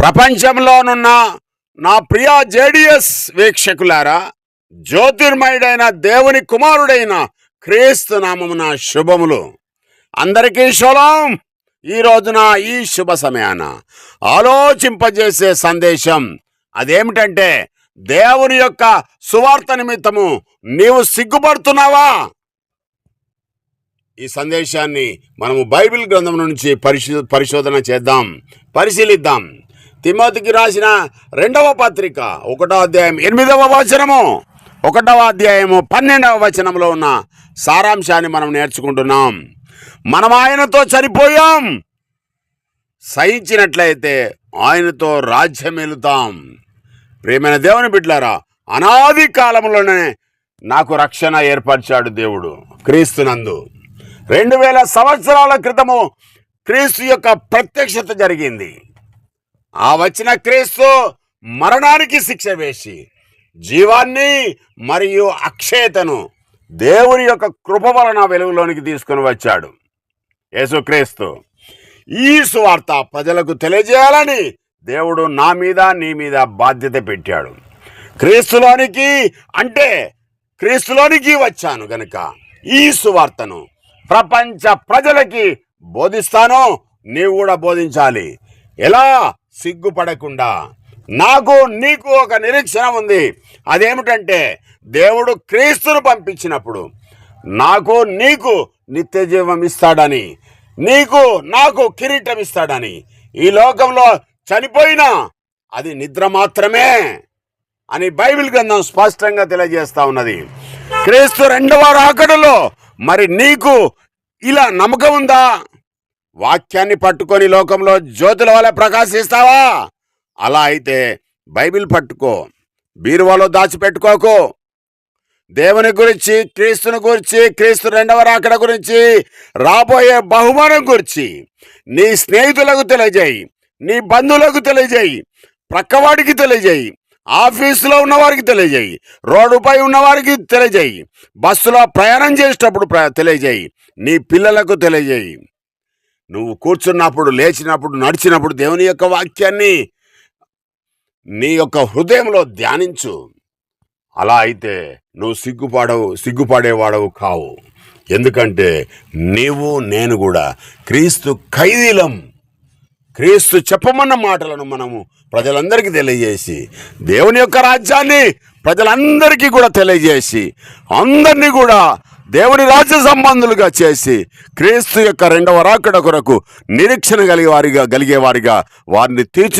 ప్రపంచంలోనున్న నా ప్రియ జేడిఎస్ వీక్షకులారా, జ్యోతిర్మయుడైన దేవుని కుమారుడైన క్రీస్తు నామమున శుభములు. అందరికీ షలోం. ఈ రోజున ఈ శుభ సమయాన ఆలోచింపజేసే సందేశం అదేమిటంటే, దేవుని యొక్క సువార్త నిమిత్తము నీవు సిగ్గుపడుతున్నావా? ఈ సందేశాన్ని మనము బైబిల్ గ్రంథం నుంచి పరిశోధన చేద్దాం, పరిశీలిద్దాం. తిమోతికి రాసిన 2వ పత్రిక 1వ అధ్యాయం 8వ వచనము, 1వ అధ్యాయము 12వ వచనంలో ఉన్న సారాంశాన్ని మనం నేర్చుకుంటున్నాం. మనం ఆయనతో చనిపోయాం, సహించినట్లయితే ఆయనతో రాజ్యమేలుతాం. ప్రియమైన దేవుని బిడ్డలారా, అనాది కాలంలోనే నాకు రక్షణ ఏర్పరిచాడు దేవుడు క్రీస్తునందు. 2000 సంవత్సరాల క్రితము క్రీస్తు యొక్క ప్రత్యక్షత జరిగింది. ఆ వచ్చిన క్రీస్తు మరణానికి శిక్ష వేసి జీవాన్ని మరియు అక్షయతను దేవుని యొక్క కృప వలన వెలుగులోనికి తీసుకొని వచ్చాడు యేసుక్రీస్తు. ఈ సువార్త ప్రజలకు తెలియజేయాలని దేవుడు నా మీద నీ మీద బాధ్యత పెట్టాడు. క్రీస్తులోనికి వచ్చాను గనుక ఈ సువార్తను ప్రపంచ ప్రజలకి బోధిస్తాను. నీవు కూడా బోధించాలి. ఎలా? సిగ్గుపడకుండా. నీకు ఒక నిరీక్షణ ఉంది. అదేమిటంటే, దేవుడు క్రీస్తును పంపించినప్పుడు నీకు నిత్య జీవం ఇస్తాడని, నాకు కిరీటం ఇస్తాడని. ఈ లోకంలో చనిపోయినా అది నిద్ర మాత్రమే అని బైబిల్ గ్రంథం స్పష్టంగా తెలియజేస్తా ఉన్నది. క్రీస్తు 2వ రాకడలో మరి నీకు ఇలా నమ్మకం ఉందా? వాక్యాన్ని పట్టుకొని లోకంలో జ్యోతుల వల్ల ప్రకాశిస్తావా? అలా అయితే బైబిల్ పట్టుకో, బీరువాలో దాచిపెట్టుకోకు. దేవుని గురించి, క్రీస్తుని గురించి, క్రీస్తు 2వ రాకడ గురించి, రాబోయే బహుమానం గురించి నీ స్నేహితులకు తెలియజేయి, నీ బంధువులకు తెలియజేయి, ప్రక్కవాడికి తెలియజేయి, ఆఫీసులో ఉన్నవారికి తెలియజేయి, రోడ్డుపై ఉన్నవారికి తెలియజేయి, బస్సులో ప్రయాణం చేసేటప్పుడు తెలియజేయి, నీ పిల్లలకు తెలియజేయి. నువ్వు కూర్చున్నప్పుడు, లేచినప్పుడు, నడిచినప్పుడు దేవుని యొక్క వాక్యాన్ని నీ యొక్క హృదయంలో ధ్యానించు. అలా అయితే నువ్వు సిగ్గుపడేవాడవు కావు. ఎందుకంటే నేను కూడా క్రీస్తు ఖైదీలం. క్రీస్తు చెప్పమన్న మాటలను మనము ప్రజలందరికీ తెలియజేసి, దేవుని యొక్క రాజ్యాన్ని ప్రజలందరికీ కూడా తెలియజేసి, అందరినీ కూడా దేవుని రాజ్య సంబంధులుగా చేసి, క్రీస్తు యొక్క 2వ రాకడ కొరకు నిరీక్షణ కలిగే వారిగా వారిని తీర్చి